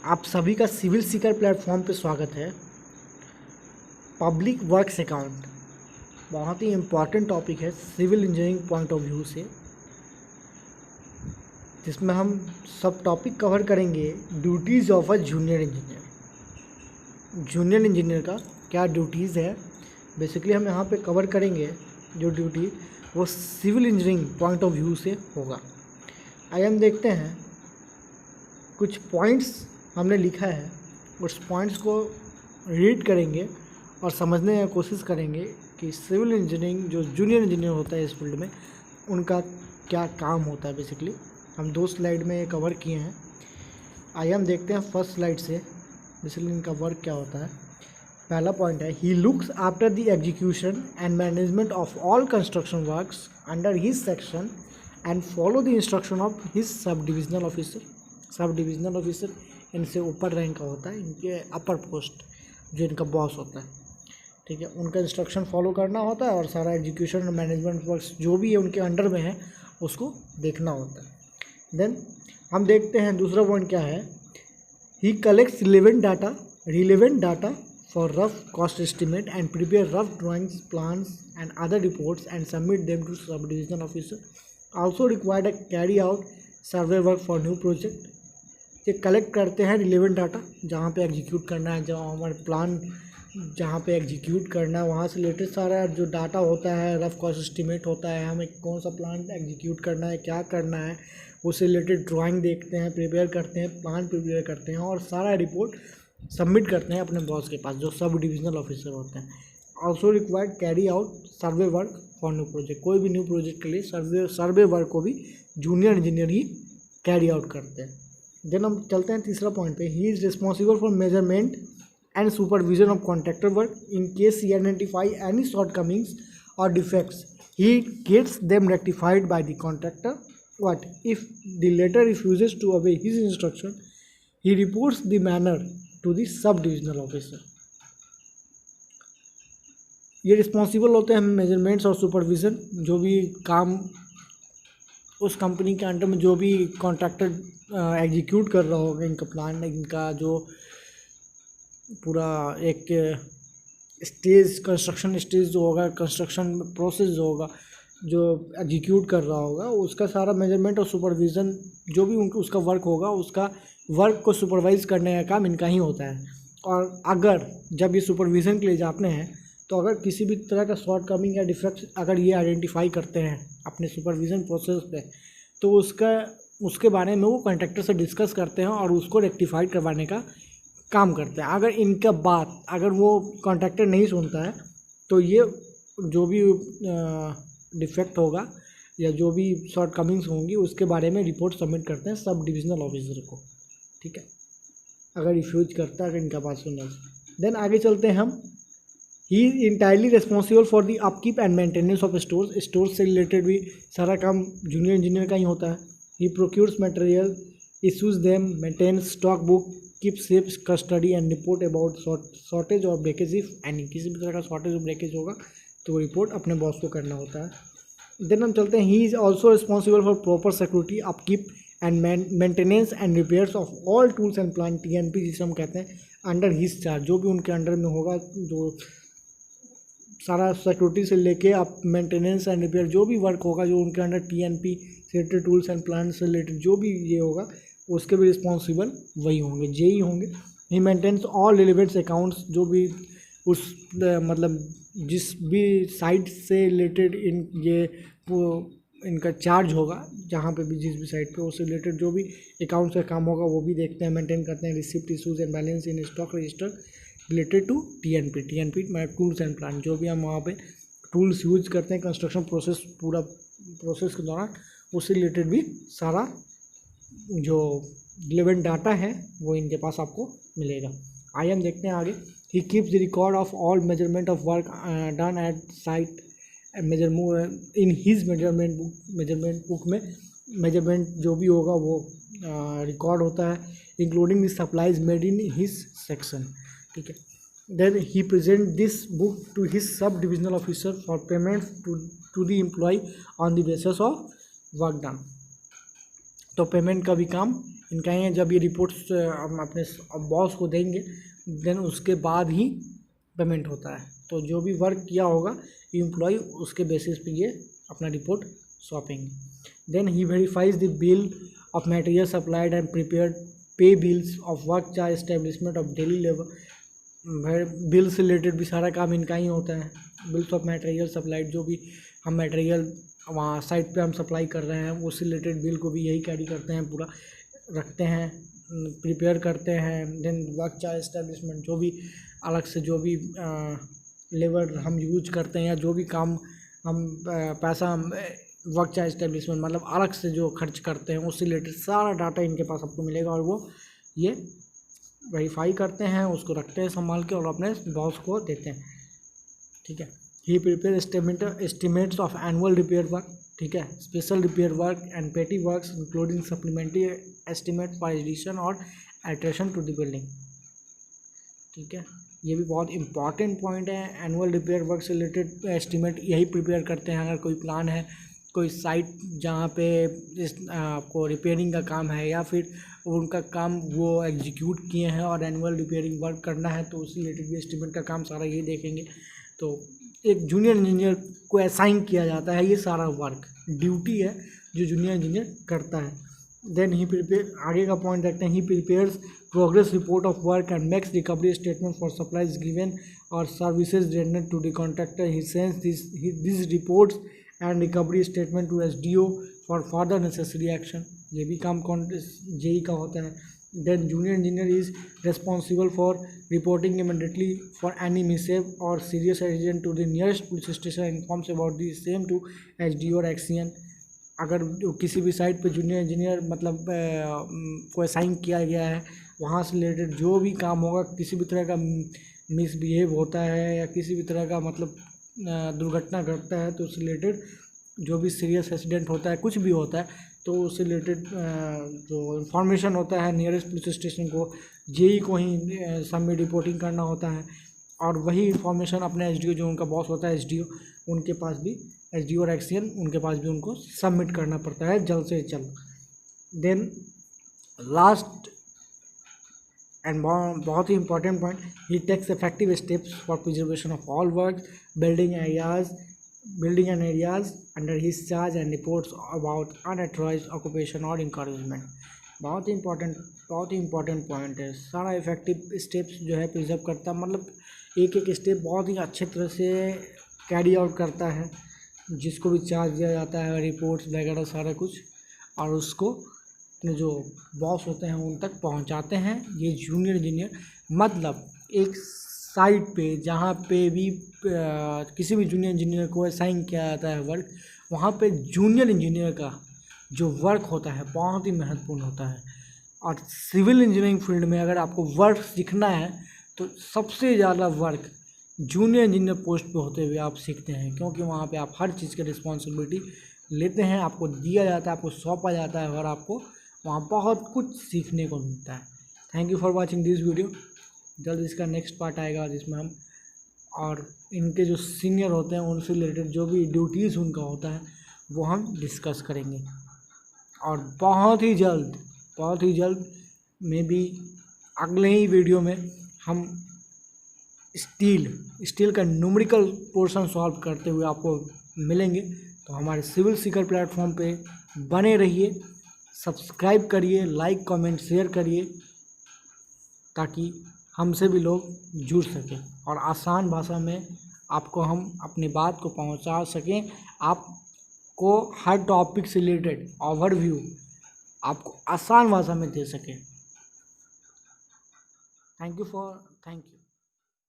आप सभी का सिविल सीकर प्लेटफॉर्म पे स्वागत है। पब्लिक वर्क्स अकाउंट बहुत ही इम्पॉर्टेंट टॉपिक है civil engineering point of view से, जिसमें हम सब टॉपिक कवर करेंगे। Duties of a junior engineer का क्या ड्यूटीज़ है, बेसिकली हम यहाँ पे कवर करेंगे। जो ड्यूटी वो civil engineering point of view से होगा। आइए हम देखते हैं, कुछ पॉइंट्स हमने लिखा है, उस पॉइंट्स को रीड करेंगे और समझने की कोशिश करेंगे कि सिविल इंजीनियरिंग जो जूनियर इंजीनियर होता है इस फील्ड में, उनका क्या काम होता है। बेसिकली हम 2 स्लाइड में ये कवर किए हैं। आइए हम देखते हैं फर्स्ट स्लाइड से बेसिकली इनका वर्क क्या होता है। पहला पॉइंट है, he looks after the execution and management of all construction works under his section and follow the instruction of his sub divisional officer इनसे ऊपर रैंक का होता है, इनके अपर पोस्ट जो इनका बॉस होता है, ठीक है, उनका इंस्ट्रक्शन फॉलो करना होता है और सारा एग्जीक्यूशन मैनेजमेंट वर्क्स जो भी है उनके अंडर में है उसको देखना होता है। देन हम देखते हैं दूसरा पॉइंट क्या है, he collects relevant data for rough cost estimate and prepare rough drawings, plans and other reports and submit them to sub divisional officer. Also required carry out survey work for new project. ये कलेक्ट करते हैं relevant data, जहाँ पे execute करना है, जहाँ हमारे प्लान जहाँ पे एग्जीक्यूट करना है वहाँ से रिलेटेड सारा जो डाटा होता है, रफ कॉस्ट एस्टिमेट होता है, हमें कौन सा प्लान एग्जीक्यूट करना है, क्या करना है, उससे रिलेटेड ड्राइंग देखते हैं, प्रिपेयर करते हैं, प्लान प्रिपेयर करते हैं और सारा रिपोर्ट सबमिट करते हैं अपने बॉस के पास जो सब डिविजनल ऑफिसर होते हैं। Also required carry out survey work for new project. कोई भी न्यू प्रोजेक्ट के लिए सर्वे वर्क को भी जूनियर इंजीनियर ही कैरी आउट करते हैं। देन हम चलते हैं तीसरा पॉइंट पे, he is responsible for measurement and supervision of contractor work in case he identify any शॉर्ट कमिंग्स और defects he gets them rectified by the contractor. What if the latter refuses to obey his instruction? He reports the manner to the sub divisional officer. ये responsible होते हैं measurements और supervision, जो भी काम उस कंपनी के अंडर में जो भी कॉन्ट्रैक्टर एग्जीक्यूट कर रहा होगा, इनका प्लान, इनका जो पूरा एक स्टेज, कंस्ट्रक्शन स्टेज जो होगा, कंस्ट्रक्शन प्रोसेस जो होगा, जो एग्जीक्यूट कर रहा होगा, उसका सारा मेजरमेंट और सुपरविज़न जो भी उसका वर्क होगा, उसका वर्क को सुपरवाइज करने का काम इनका ही होता है। और अगर जब ये सुपरविज़न के लिए जाते हैं तो अगर किसी भी तरह का शॉर्ट कमिंग या डिफेक्ट अगर ये आइडेंटिफाई करते हैं अपने सुपरविज़न प्रोसेस पे, तो उसके बारे में वो कॉन्ट्रैक्टर से डिस्कस करते हैं और उसको रेक्टिफाइड करवाने का काम करते हैं। अगर इनका बात अगर वो कॉन्ट्रैक्टर नहीं सुनता है तो ये जो भी डिफेक्ट होगा या जो भी शॉर्ट कमिंग्स होंगी उसके बारे में रिपोर्ट सबमिट करते हैं सब डिविजनल ऑफिसर को, ठीक है, अगर रिफ्यूज करता है अगर इनका बात सुनने से। देन आगे चलते हैं हम, he entirely responsible for the upkeep and maintenance of stores से रिलेटेड भी सारा काम जूनियर इंजीनियर का ही होता है। He procures material, issues them, maintains stock book, keep safe custody and report about shortage और ब्रेकेज इफ एनी। किसी भी तरह का शॉर्टेज और ब्रेकेज होगा तो रिपोर्ट अपने बॉस को करना होता है। देन हम चलते हैं, he is also responsible for proper security, upkeep and maintenance and repairs of all tools and plant, TNP जिसे हम कहते हैं, अंडर हिज चार्ज। जो भी उनके अंडर में होगा, जो सारा सिक्योरिटी से लेके आप मेंटेनेंस एंड रिपेयर जो भी वर्क होगा, जो उनके अंडर TNP से रिलेटेड, टूल्स एंड प्लांट से रिलेटेड जो भी ये होगा, उसके भी रिस्पॉन्सिबल वही होंगे, जेई होंगे। ही मेंटेन्स ऑल रिलेवेंट्स अकाउंट्स, जो भी उस मतलब जिस भी साइट से रिलेटेड इनका चार्ज होगा, जहाँ पे भी जिस भी साइट पे उससे रिलेटेड जो भी अकाउंट्स का काम होगा वो भी देखते हैं, मेंटेन करते हैं। Receipt, issues and balance in stock register related to TNP मतलब टूल्स एंड प्लांट, जो भी हम वहाँ पे टूल्स यूज करते हैं कंस्ट्रक्शन प्रोसेस, पूरा प्रोसेस के दौरान, उससे रिलेटेड भी सारा जो रिलेवेंट डाटा है वो इनके पास आपको मिलेगा। आइए हम देखते हैं आगे, he keeps the record of all measurement of work done at site in his measurement book में मेजरमेंट जो भी होगा वो रिकॉर्ड होता है, including the supplies made in his section, ठीक है। Then he present this book to his sub divisional officer for payment to the employ on the basis of work done. तो पेमेंट का भी काम इनका ही है। जब ये रिपोर्ट्स हम अपने बॉस को देंगे देन उसके बाद ही पेमेंट होता है। तो जो भी वर्क किया होगा एम्प्लॉय उसके बेसिस पे ये अपना रिपोर्ट सौंपेंगे। Then he verifies the bill of material supplied and prepared, pay bills of work charge, establishment of daily labour. Bill से रिलेटेड भी सारा काम इनका ही होता है। बिल्स ऑफ मटेरियल सप्लाइड, जो भी हम मटेरियल वहाँ साइट पे हम सप्लाई कर रहे हैं उससे रिलेटेड बिल को भी यही कैरी करते हैं, पूरा रखते हैं, प्रिपेयर करते हैं। देन वर्क चार्ज एस्टेब्लिशमेंट, जो भी अलग से जो भी लेबर हम यूज करते हैं या जो भी काम हम पैसा हम वर्क चार्ज एस्टेब्लिशमेंट मतलब अलग से जो खर्च करते हैं उससे रिलेटेड सारा डाटा इनके पास आपको मिलेगा और वो ये वेरीफाई करते हैं, उसको रखते हैं संभाल के और अपने बॉस को देते हैं। ठीक है। He prepare estimates of annual repair work, ठीक है, special repair work and petty works including supplementary estimate for addition और अल्टरेशन टू द बिल्डिंग। ठीक है, ये भी बहुत इंपॉर्टेंट पॉइंट है। एनुअल रिपेयर वर्क से रिलेटेड एस्टिमेट यही प्रिपेयर करते हैं। अगर कोई प्लान है, कोई साइट जहाँ पे आपको रिपेयरिंग का काम है या फिर उनका काम वो एग्जीक्यूट किए हैं और एनुअल रिपेयरिंग वर्क करना है तो उससे रिलेटेड भी एस्टिमेट का काम सारा यही देखेंगे। तो एक जूनियर इंजीनियर को असाइन किया जाता है ये सारा वर्क, ड्यूटी है जो जूनियर इंजीनियर करता है। देन ही प्रिपेयर, आगे का पॉइंट देखते हैं, he prepares progress report of work and makes recovery statement for supplies given और services rendered to the contractor. He sends this reports and recovery statement to SDO for further necessary action. ये भी काम JE का होता है। Then junior engineer is responsible for reporting immediately for any mishap और serious accident to the nearest police station, informs about the same to SDO और XEN. अगर किसी भी साइट पे जूनियर इंजीनियर मतलब को असाइन किया गया है, वहाँ से रिलेटेड जो भी काम होगा, किसी भी तरह का मिसबिहेव होता है या किसी भी तरह का मतलब दुर्घटना घटता है तो उससे रिलेटेड जो भी सीरियस एक्सीडेंट होता है, कुछ भी होता है तो उससे रिलेटेड जो इन्फॉर्मेशन होता है नियरेस्ट पुलिस स्टेशन को, जेई को ही सबमिट रिपोर्टिंग करना होता है और वही इन्फॉर्मेशन अपने एसडीओ जो उनका बॉस होता है एसडीओ, उनके पास भी एसडीओ और एक्सीएन उनके पास भी उनको सबमिट करना पड़ता है जल्द से जल्द। देन लास्ट एंड बहुत ही important point, he takes effective steps for preservation of all work building and areas under his charge and reports about unauthorised occupation और इंकरेजमेंट। बहुत ही इंपॉर्टेंट पॉइंट है। सारा इफेक्टिव स्टेप्स जो है प्रिजर्व करता है, मतलब एक एक स्टेप बहुत ही अच्छे तरह से कैरी आउट करता है, जिसको भी चार्ज दिया जाता है, रिपोर्ट्स वगैरह सारा कुछ, और उसको अपने जो बॉस होते हैं उन तक पहुंचाते हैं ये जूनियर इंजीनियर। मतलब एक साइट पे जहाँ पे भी किसी भी जूनियर इंजीनियर को असाइन किया जाता है वर्क, वहाँ पे जूनियर इंजीनियर का जो वर्क होता है बहुत ही महत्वपूर्ण होता है। और सिविल इंजीनियरिंग फील्ड में अगर आपको वर्क सीखना है तो सबसे ज़्यादा वर्क जूनियर इंजीनियर पोस्ट पे होते हुए आप सीखते हैं, क्योंकि वहाँ पे आप हर चीज़ की रिस्पॉन्सिबिलिटी लेते हैं, आपको दिया जाता है, आपको सौंपा जाता है और आपको वहाँ बहुत कुछ सीखने को मिलता है। Thank you for watching this video. जल्द इसका नेक्स्ट पार्ट आएगा जिसमें हम और इनके जो सीनियर होते हैं उनसे रिलेटेड जो भी ड्यूटीज़ उनका होता है वो हम डिस्कस करेंगे। और बहुत ही जल्द में भी अगले ही वीडियो में हम स्टील का न्यूमेरिकल पोर्शन सॉल्व करते हुए आपको मिलेंगे। तो हमारे सिविल सीकर प्लेटफॉर्म पे बने रहिए, सब्सक्राइब करिए, लाइक कमेंट शेयर करिए, ताकि हमसे भी लोग जुड़ सकें और आसान भाषा में आपको हम अपनी बात को पहुंचा सकें, आपको हर टॉपिक से रिलेटेड ओवरव्यू आपको आसान भाषा में दे सकें। Thank you.